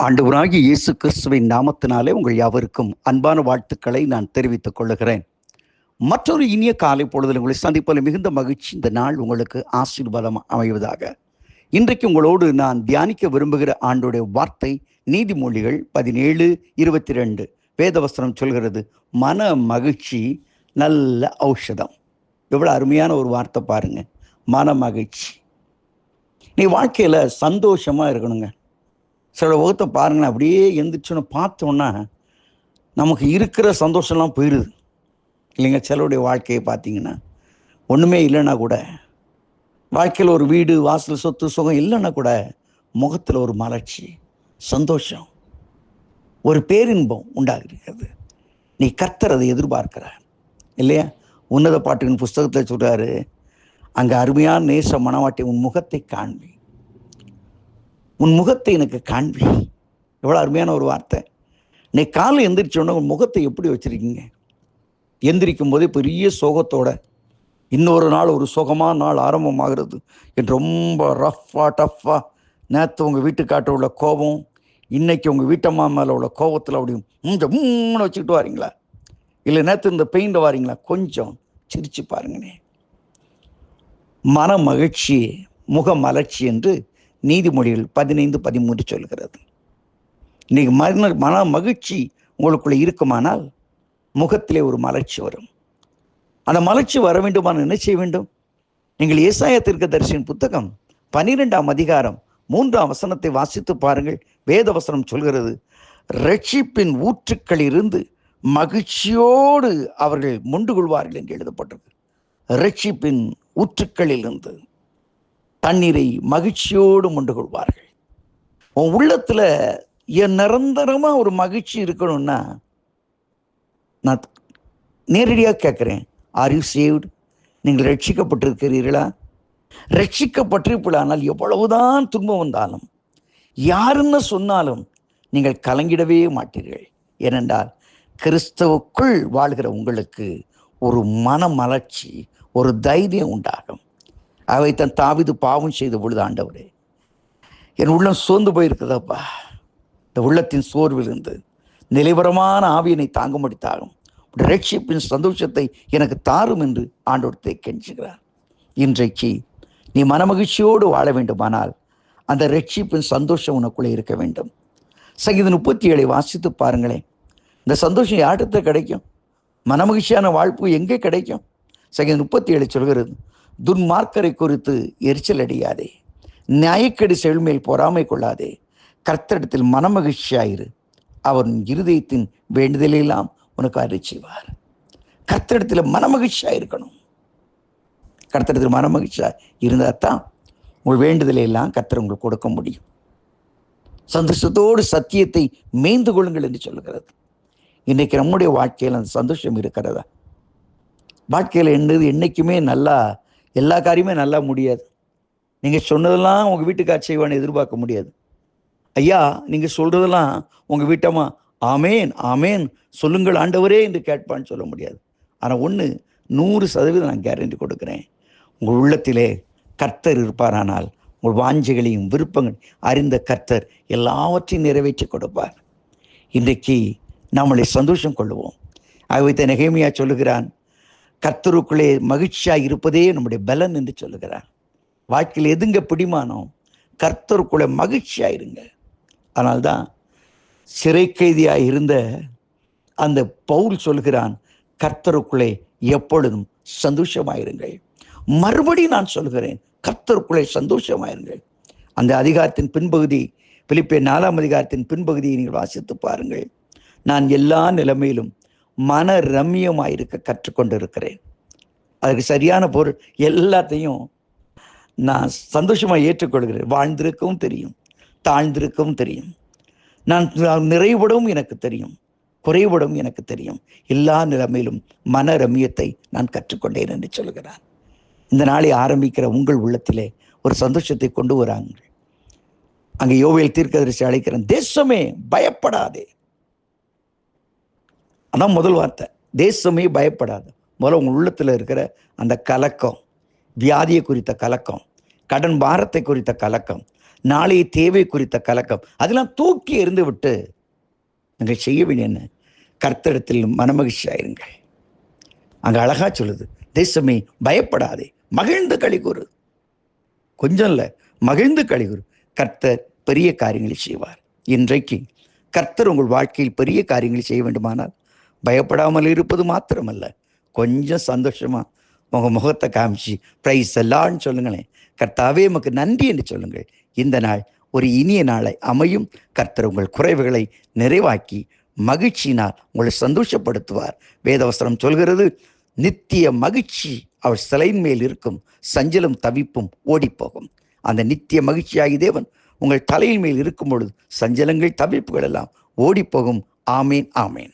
ஆண்டவராகிய இயேசு கிறிஸ்துவின் நாமத்தினாலே உங்கள் யாவருக்கும் அன்பான வாழ்த்துக்களை நான் தெரிவித்துக் கொள்ளுகிறேன். மற்றொரு இனிய காலை பொழுதில் உங்களை சந்திப்பதில் மிகுந்த மகிழ்ச்சி. இந்த நாள் உங்களுக்கு ஆசீர்வாதம் அமைவதாக. இன்றைக்கு உங்களோடு நான் தியானிக்க விரும்புகிற ஆண்டுடைய வார்த்தை நீதிமொழிகள் 17:22. வேதவசனம் சொல்கிறது, மன மகிழ்ச்சி நல்ல ஔஷதம். எவ்வளோ அருமையான ஒரு வார்த்தை பாருங்க, மன மகிழ்ச்சி. நீ வாழ்க்கையில் சந்தோஷமாக இருக்கணுங்க. சில வகுத்தை பாருங்களேன், அப்படியே எந்திரிச்சோன்னு பார்த்தோன்னா நமக்கு இருக்கிற சந்தோஷம்லாம் போயிடுது இல்லைங்க. சிலருடைய வாழ்க்கையை பார்த்தீங்கன்னா ஒன்றுமே இல்லைன்னா கூட, வாழ்க்கையில் ஒரு வீடு வாசல் சொத்து சுகம் இல்லைன்னா கூட முகத்தில் ஒரு மலர்ச்சி, சந்தோஷம், ஒரு பேரின்பம் உண்டாகிறது. நீ கர்த்தர் அதை எதிர்பார்க்கிற இல்லையா? உன்னத பாட்டுகளின் புஸ்தகத்தில் சொல்கிறாரு, அங்கே அருமையான நேச மனவாட்டி உன் முகத்தை காண்பி, உன் முகத்தை எனக்கு காண்பி. எவ்வளோ அருமையான ஒரு வார்த்தை. நீ காலை எந்திரிச்சோன்னா உன் முகத்தை எப்படி வச்சுருக்கீங்க? எந்திரிக்கும் போதே பெரிய சோகத்தோட, இன்னொரு நாள் ஒரு சோகமான நாள் ஆரம்பமாகிறது என்று ரொம்ப டஃப்பாக நேற்று உங்கள் வீட்டுக்காட்ட உள்ள கோபம், இன்னைக்கு உங்கள் வீட்டம்மா மேலே உள்ள கோபத்தில் அப்படி மூணு வச்சுக்கிட்டு வாரீங்களா? இல்லை நேற்று இந்த பெயிண்ட் வாரீங்களா? கொஞ்சம் சிரிச்சு பாருங்கண்ணே. மன மகிழ்ச்சி முக மலர்ச்சி என்று நீதிமொழிகள் 15:13 சொல்கிறது. இன்னைக்கு மன மகிழ்ச்சி உங்களுக்குள்ள இருக்குமானால் முகத்திலே ஒரு மலர்ச்சி வரும். அந்த மலர்ச்சி வர வேண்டுமானால் என்ன செய்ய வேண்டும்? நீங்கள் ஏசாயா தீர்க்கதரிசியின் புத்தகம் 12ஆம் அதிகாரம் 3ஆம் வசனத்தை வாசித்து பாருங்கள். வேத வசனம் சொல்கிறது, ரட்சிப்பின் ஊற்றுக்களிலிருந்து மகிழ்ச்சியோடு அவர்கள் மொண்டு கொள்வார்கள் என்று எழுதப்பட்டிருக்கு. ரட்சிப்பின் ஊற்றுக்களிலிருந்து தண்ணீரை மகிழ்ச்சியோடு மொண்டு கொள்வார்கள். உன் உள்ளத்துல நிரந்தரமா ஒரு மகிழ்ச்சி இருக்கணும்னா, நான் நேரடியாக கேட்குறேன், ஆர் யூ சேவ்டு? நீங்கள் ரட்சிக்கப்பட்டிருக்கிறீர்களா? ரட்சிக்கப்பட்டிருப்பீர்களானால் எவ்வளவுதான் துன்பம் வந்தாலும், யாருன்னு சொன்னாலும் நீங்கள் கலங்கிடவே மாட்டீர்கள். ஏனென்றால் கிறிஸ்துவுக்குள் வாழ்கிற உங்களுக்கு ஒரு மன மலர்ச்சி, ஒரு தைரியம் உண்டாகும். அவை தன் தாவீது பாவம் செய்த பொழுது, ஆண்டவரே என் உள்ளம் சோர்ந்து போயிருக்குதப்பா, இந்த உள்ளத்தின் சோர்வில் இருந்து நிலைவரமான ஆவியனை தாங்கும்படி தாகும், ரட்சிப்பின் சந்தோஷத்தை எனக்கு தாரும் என்று ஆண்டவரத்தை கெஞ்சுகிறார். இன்றைக்கு நீ மனமகிழ்ச்சியோடு வாழ வேண்டுமானால் அந்த ரட்சிப்பின் சந்தோஷம் உனக்குள்ளே இருக்க வேண்டும். சங்கீதம் 37 வாசித்து பாருங்களேன். இந்த சந்தோஷம் யார்கிட்ட கிடைக்கும்? மனமகிழ்ச்சியான வாழ்வு எங்கே கிடைக்கும்? சங்கீதம் 37 சொல்கிறது, துன்மார்க்கரை குறித்து எரிச்சல் அடையாதே, நியாயக்கேடு செழுமேல் பொறாமை கொள்ளாதே, கர்த்தரிடத்தில் மனமகிழ்ச்சியாயிரு, அவன் இருதயத்தின் வேண்டுதலெல்லாம் உனக்கு அருள் செய்வார். கர்த்தரிடத்தில் மனமகிழ்ச்சியாக இருக்கணும். கர்த்தரிடத்தில் மனமகிழ்ச்சியா இருந்தால் தான் உங்கள் வேண்டுதலையெல்லாம் கர்த்தர் உங்களுக்கு கொடுக்க முடியும். சந்தோஷத்தோடு சத்தியத்தை மேய்ந்து கொள்ளுங்கள் என்று சொல்லுகிறது. இன்னைக்கு நம்முடைய வாழ்க்கையில் அந்த சந்தோஷம் இருக்கிறதா? வாழ்க்கையில் என்னைக்குமே நல்லா எல்லா காரியமே நல்லா முடியாது. நீங்கள் சொன்னதெல்லாம் உங்கள் வீட்டுக்கார் செய்வான்னு எதிர்பார்க்க முடியாது. ஐயா நீங்கள் சொல்கிறதெல்லாம் உங்கள் வீட்டம்மா ஆமேன் ஆமேன் சொல்லுங்கள் ஆண்டவரே என்று கேட்பான்னு சொல்ல முடியாது. ஆனால் 100% நான் கேரண்டி கொடுக்குறேன், உங்கள் உள்ளத்திலே கர்த்தர் இருப்பாரானால் உங்கள் வாஞ்சைகளையும் விருப்பங்கள் அறிந்த கர்த்தர் எல்லாவற்றையும் நிறைவேற்றி கொடுப்பார். இன்றைக்கு நம்மளை சந்தோஷம் கொள்ளுவோம். ஆகவே நெகேமியா சொல்லுகிறான், கர்த்தருக்குள்ளே மகிழ்ச்சியாக இருப்பதே நம்முடைய பலன் என்று சொல்லுகிறார். வாழ்க்கையில் எதுங்க பிடிமானம்? கர்த்தருக்குள்ளே மகிழ்ச்சியாக இருங்க. அதனால்தான் சிறை கைதியாக இருந்த அந்த பவுல் சொல்கிறான், கர்த்தருக்குள்ளே எப்பொழுதும் சந்தோஷமாயிருங்கள். மறுபடி நான் சொல்கிறேன், கர்த்தருக்குள்ளே சந்தோஷமாயிருங்கள். அந்த அதிகாரத்தின் பின்பகுதி, பிலிப்பியர் 4ஆம் அதிகாரத்தின் பின்பகுதியை நீங்கள் வாசித்து பாருங்கள். நான் எல்லா நிலைமையிலும் மன ரம்மியமாயிருக்க கற்றுக்கொண்டு இருக்கிறேன். அதுக்கு சரியான பொருள், எல்லாத்தையும் நான் சந்தோஷமாக ஏற்றுக்கொள்கிறேன். வாழ்ந்திருக்கவும் தெரியும், தாழ்ந்திருக்கவும் தெரியும், நான் நிறைவுடவும் எனக்கு தெரியும், குறைவுடவும் எனக்கு தெரியும். எல்லா நிலைமையிலும் மன ரம்மியத்தை நான் கற்றுக்கொண்டேன் என்று சொல்கிறான். இந்த நாளை ஆரம்பிக்கிற உங்கள் உள்ளத்திலே ஒரு சந்தோஷத்தை கொண்டு வராங்க. அங்கே யோவேல் தீர்க்கதரிசி அழைக்கிறேன், தேசமே பயப்படாதே. அதான் முதல் வார்த்தை, தேசமே பயப்படாது. முதல்ல உங்கள் உள்ளத்தில் இருக்கிற அந்த கலக்கம், வியாதியை குறித்த கலக்கம், கடன் பாரத்தை குறித்த கலக்கம், நாளைய தேவை குறித்த கலக்கம், அதெல்லாம் தூக்கி எறிந்து விட்டு நீங்கள் செய்ய வேண்டிய என்ன? கர்த்தரிடத்தில் மனமகிழ்ச்சியாயிருங்கள். அங்க அழகா சொல்லுது, தேசமே பயப்படாதே, மகிழ்ந்து களிகூறு. கொஞ்சம் இல்லை, மகிழ்ந்து களிகூறு. கர்த்தர் பெரிய காரியங்களை செய்வார். இன்றைக்கு கர்த்தர் உங்கள் வாழ்க்கையில் பெரிய காரியங்களை செய்ய வேண்டுமானால் பயப்படாமல் இருப்பது மாத்திரமல்ல, கொஞ்சம் சந்தோஷமா உங்க முகத்தை காமிச்சு பிரைஸ் எல்லாம் சொல்லுங்களேன். கர்த்தாவே உமக்கு நன்றி என்று சொல்லுங்கள். இந்த நாள் ஒரு இனிய நாளை அமையும். கர்த்தர் உங்கள் குறைவுகளை நிறைவாக்கி மகிழ்ச்சியினால் உங்களை சந்தோஷப்படுத்துவார். வேதவசனம் சொல்கிறது, நித்திய மகிழ்ச்சி அவர் சிலையின் மேல் இருக்கும், சஞ்சலம் தவிப்பும் ஓடிப்போகும். அந்த நித்திய மகிழ்ச்சியாகி தேவன் உங்கள் தலையின் மேல் இருக்கும் பொழுது சஞ்சலங்கள் தவிப்புகள் எல்லாம் ஓடிப்போகும். ஆமேன், ஆமேன்.